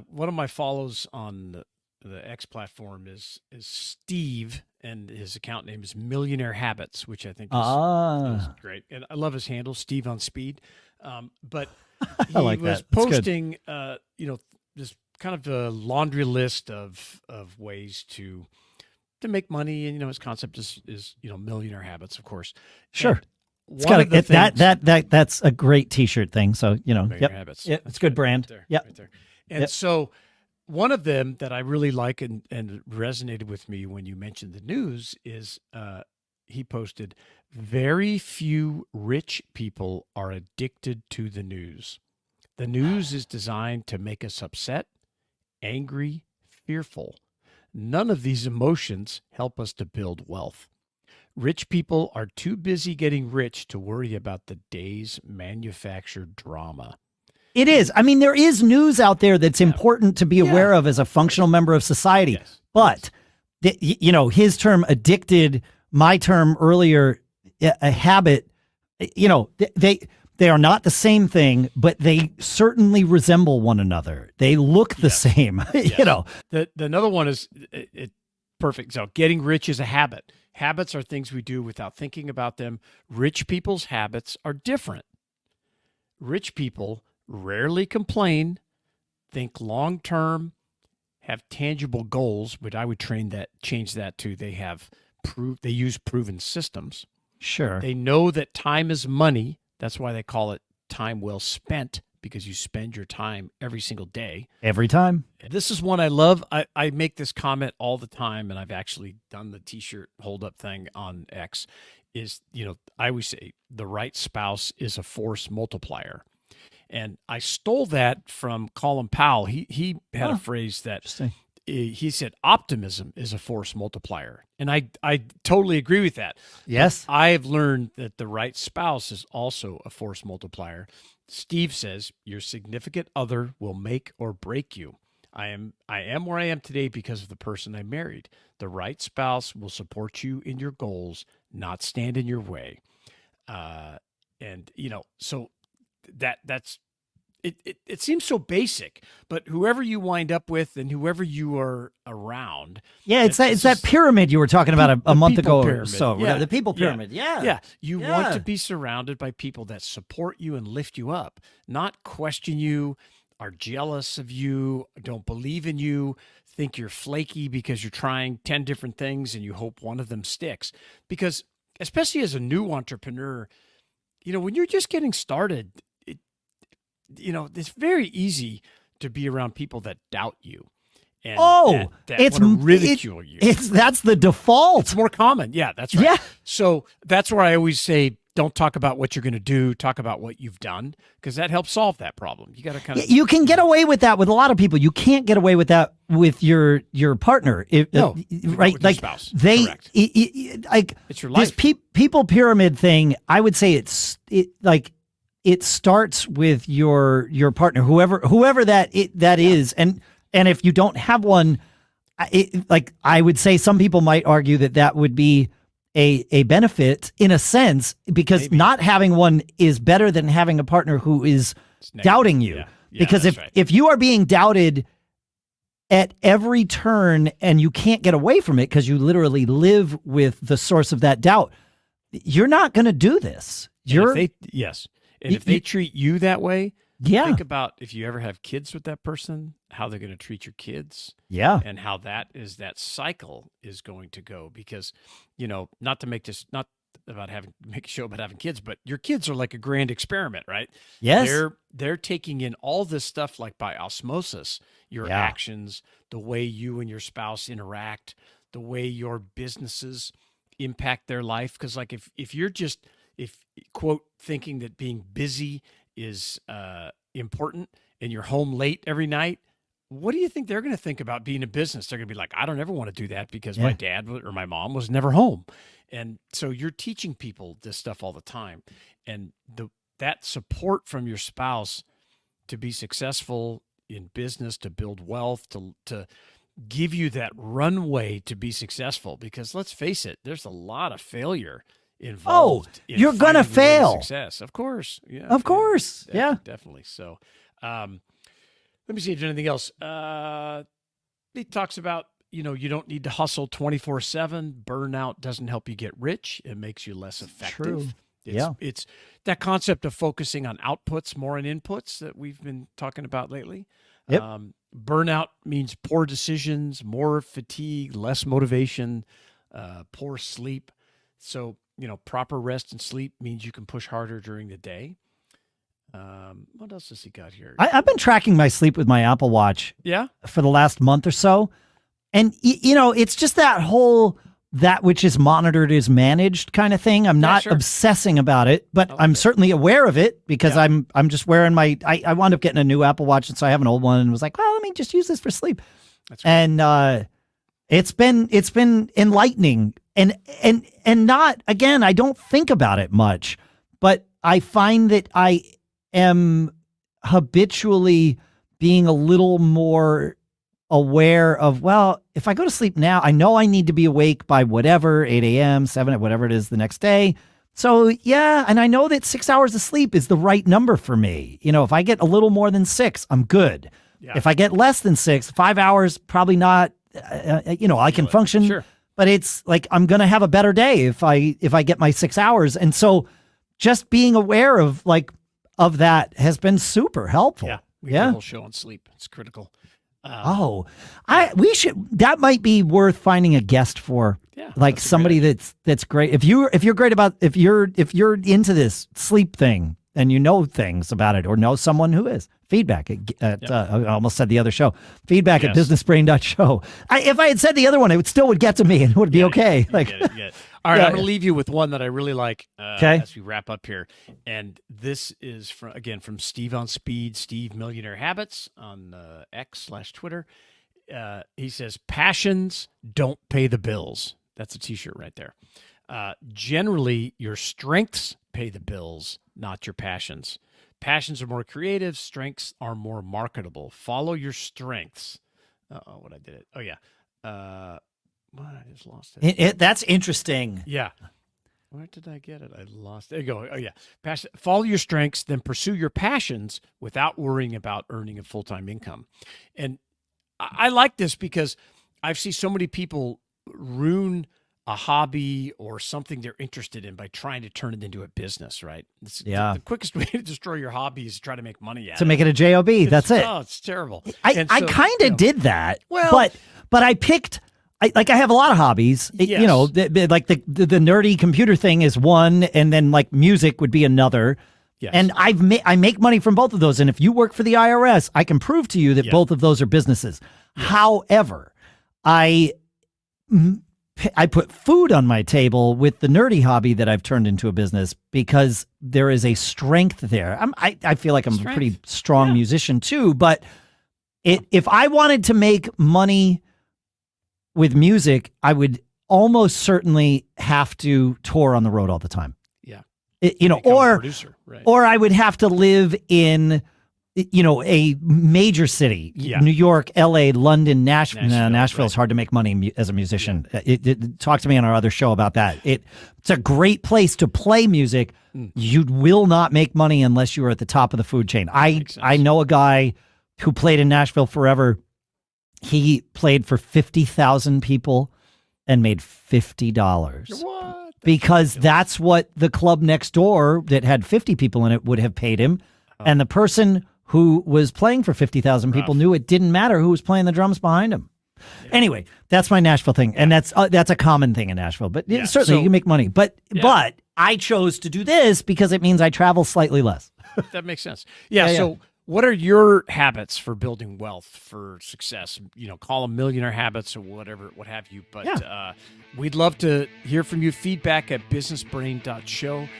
one of my follows on the X platform is Steve, and his account name is Millionaire Habits, which I think is great. And I love his handle, Steve on Speed. But I he like was that. That's good. posting, this kind of a laundry list of ways to make money. And, his concept is Millionaire Habits, of course. Sure. And It's one got of the things, that's a great T-shirt thing. So Millionaire yep, Habits. yeah, it's good brand. Right there, Yep. right there. And so one of them that I really like and resonated with me when you mentioned the news is he posted, very few rich people are addicted to the news. The news is designed to make us upset, angry, fearful. None of these emotions help us to build wealth. Rich people are too busy getting rich to worry about the day's manufactured drama. It is. I mean, there is news out there that's important to be aware of as a functional member of society. Yes. But, his term addicted, my term earlier, a habit, they are not the same thing, but they certainly resemble one another. They look the same, The another one is perfect. So getting rich is a habit. Habits are things we do without thinking about them. Rich people's habits are different. Rich people rarely complain, think long term, have tangible goals, but I would change that to they use proven systems. Sure. They know that time is money. That's why they call it time well spent, because you spend your time every single day. Every time. This is one I love. I make this comment all the time, and I've actually done the T-shirt hold-up thing on X, is, I always say the right spouse is a force multiplier. And I stole that from Colin Powell. He had a phrase that he said, optimism is a force multiplier. And I totally agree with that. Yes. But I have learned that the right spouse is also a force multiplier. Steve says your significant other will make or break you. I am where I am today because of the person I married. The right spouse will support you in your goals, not stand in your way. So that's it seems so basic, but whoever you wind up with and whoever you are around. Yeah, it's that pyramid you were talking about a month ago pyramid. or so. Yeah. The people pyramid. Yeah. You want to be surrounded by people that support you and lift you up, not question you, are jealous of you, don't believe in you, think you're flaky because you're trying 10 different things and you hope one of them sticks. Because especially as a new entrepreneur, when you're just getting started, it's very easy to be around people that doubt you. And that want to ridicule you. That's the default. It's more common. Yeah, that's right. Yeah. So that's where I always say, don't talk about what you're going to do. Talk about what you've done, because that helps solve that problem. You got to kind of. You can get away with that with a lot of people. You can't get away with that with your partner. Right? With your spouse. Correct. It's your life. This people pyramid thing. I would say it starts with your partner, whoever that is, and if you don't have one, I would say some people might argue that would be a benefit in a sense, because not having one is better than having a partner who is doubting you. Yeah. Because if you are being doubted at every turn and you can't get away from it because you literally live with the source of that doubt, you're not going to do this. And if they treat you that way, Yeah. Think about if you ever have kids with that person, how they're going to treat your kids. Yeah. And how that cycle is going to go. Because, you know, not to make this, not about make a show about having kids, but your kids are like a grand experiment, right? Yes. They're taking in all this stuff like by osmosis, your actions, the way you and your spouse interact, the way your businesses impact their life. Because like if you're just, quote, thinking that being busy is important and you're home late every night, what do you think they're going to think about being in business? They're going to be like, I don't ever want to do that because my dad or my mom was never home. And so you're teaching people this stuff all the time. And that support from your spouse to be successful in business, to build wealth, to give you that runway to be successful. Because let's face it, there's a lot of failure involved. Oh, you're going to fail. Success. Of course. Yeah. Of course. Yeah. Definitely. So, Let me see if there's anything else. He talks about, you don't need to hustle 24/7. Burnout doesn't help you get rich. It makes you less effective. True. It's that concept of focusing on outputs more than inputs that we've been talking about lately. Yep. Burnout means poor decisions, more fatigue, less motivation, poor sleep. So, proper rest and sleep means you can push harder during the day. What else has he got here? I've been tracking my sleep with my Apple Watch for the last month or so. And, it's just that which is monitored is managed kind of thing. I'm not obsessing about it, but I'm certainly aware of it because I'm just wearing I wound up getting a new Apple Watch, and so I have an old one and was like, well, let me just use this for sleep. That's right. And it's been enlightening and not, again, I don't think about it much, but I find that I am habitually being a little more aware of, well, if I go to sleep now, I know I need to be awake by whatever, 8 a.m., 7, whatever it is the next day. So yeah, and I know that 6 hours of sleep is the right number for me. If I get a little more than 6, I'm good. Yeah. If I get less than 6, 5 hours, probably not, I can function, sure. But it's like, I'm going to have a better day if I get my 6 hours. And so just being aware of that has been super helpful. Yeah. We have a whole show on sleep. It's critical. That might be worth finding a guest for. Yeah, like somebody that's great. If you're great about, if you're into this sleep thing and you know things about it or know someone who is, feedback I almost said the other show, feedback at businessbrain.show. If I had said the other one, it would get to me and it would be okay. Get it. All right, I'm going to leave you with one that I really like as we wrap up here. And this is from Steve on Speed, Steve Millionaire Habits on X/Twitter. He says, passions don't pay the bills. That's a t-shirt right there. Generally, your strengths pay the bills, not your passions. Passions are more creative. Strengths are more marketable. Follow your strengths. What I did it. Oh, yeah. What? I just lost it. That's interesting. Yeah. Where did I get it? I lost it. There you go. Oh, yeah. Follow your strengths, then pursue your passions without worrying about earning a full-time income. And I like this because I've seen so many people ruin a hobby or something they're interested in by trying to turn it into a business, right? The quickest way to destroy your hobby is to try to make money at it. To make it a job. That's it. Oh, it's terrible. I kind of did that. Well, but I picked... I have a lot of hobbies, like the nerdy computer thing is one, and then like music would be another. Yes. And I make money from both of those. And if you work for the IRS, I can prove to you that both of those are businesses. Yes. However, I put food on my table with the nerdy hobby that I've turned into a business because there is a strength there. I feel like I'm a pretty strong musician too, but if I wanted to make money with music, I would almost certainly have to tour on the road all the time. Yeah. Or I would have to live in, a major city, New York, LA, London, Nashville. Nashville is hard to make money as a musician. Yeah. Talk to me on our other show about that. It's a great place to play music. You will not make money unless you are at the top of the food chain. I know a guy who played in Nashville forever. He played for 50,000 people and made $50. What? Because that's what the club next door that had 50 people in it would have paid him. Oh. And the person who was playing for 50,000 people knew it didn't matter who was playing the drums behind him. Yeah. Anyway, that's my Nashville thing. And that's a common thing in Nashville. But certainly you can make money. But I chose to do this because it means I travel slightly less. That makes sense. So what are your habits for building wealth, for success? Call them millionaire habits or whatever, what have you. But we'd love to hear from you. Feedback at businessbrain.show.